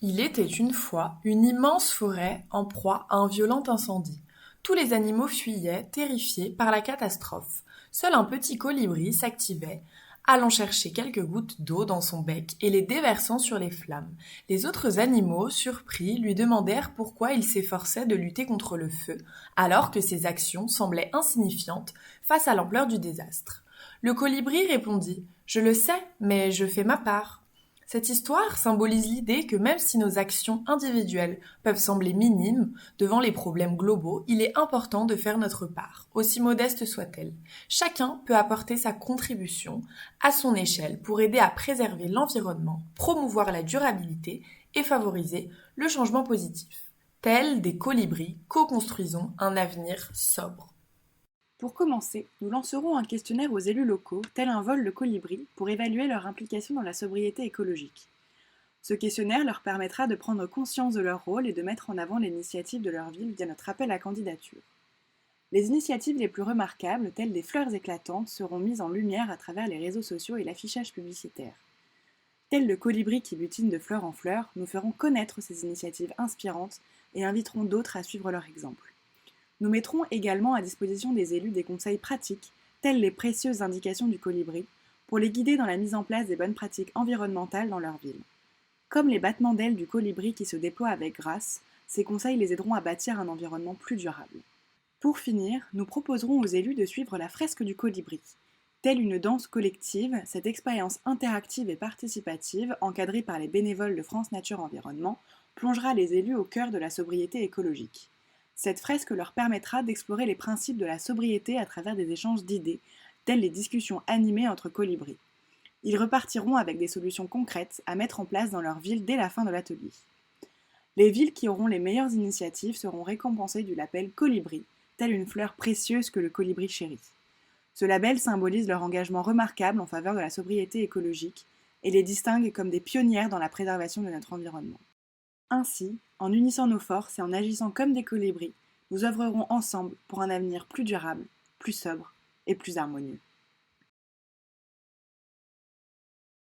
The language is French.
Il était une fois une immense forêt en proie à un violent incendie. Tous les animaux fuyaient, terrifiés par la catastrophe. Seul un petit colibri s'activait, allant chercher quelques gouttes d'eau dans son bec et les déversant sur les flammes. Les autres animaux, surpris, lui demandèrent pourquoi il s'efforçait de lutter contre le feu, alors que ses actions semblaient insignifiantes face à l'ampleur du désastre. Le colibri répondit: Je le sais, mais je fais ma part. Cette histoire symbolise l'idée que même si nos actions individuelles peuvent sembler minimes devant les problèmes globaux, il est important de faire notre part, aussi modeste soit-elle. Chacun peut apporter sa contribution à son échelle pour aider à préserver l'environnement, promouvoir la durabilité et favoriser le changement positif. Tels des colibris, co-construisons un avenir sobre. Pour commencer, nous lancerons un questionnaire aux élus locaux, tel un vol de colibri, pour évaluer leur implication dans la sobriété écologique. Ce questionnaire leur permettra de prendre conscience de leur rôle et de mettre en avant l'initiative de leur ville via notre appel à candidature. Les initiatives les plus remarquables, telles des fleurs éclatantes, seront mises en lumière à travers les réseaux sociaux et l'affichage publicitaire. Tel le colibri qui butine de fleur en fleur, nous ferons connaître ces initiatives inspirantes et inviterons d'autres à suivre leur exemple. Nous mettrons également à disposition des élus des conseils pratiques, tels les précieuses indications du colibri, pour les guider dans la mise en place des bonnes pratiques environnementales dans leur ville. Comme les battements d'ailes du colibri qui se déploient avec grâce, ces conseils les aideront à bâtir un environnement plus durable. Pour finir, nous proposerons aux élus de suivre la fresque du colibri. Telle une danse collective, cette expérience interactive et participative, encadrée par les bénévoles de France Nature Environnement, plongera les élus au cœur de la sobriété écologique. Cette fresque leur permettra d'explorer les principes de la sobriété à travers des échanges d'idées, telles les discussions animées entre colibris. Ils repartiront avec des solutions concrètes à mettre en place dans leur ville dès la fin de l'atelier. Les villes qui auront les meilleures initiatives seront récompensées du label Colibri, telle une fleur précieuse que le colibri chérit. Ce label symbolise leur engagement remarquable en faveur de la sobriété écologique et les distingue comme des pionnières dans la préservation de notre environnement. Ainsi, en unissant nos forces et en agissant comme des colibris, nous œuvrerons ensemble pour un avenir plus durable, plus sobre et plus harmonieux.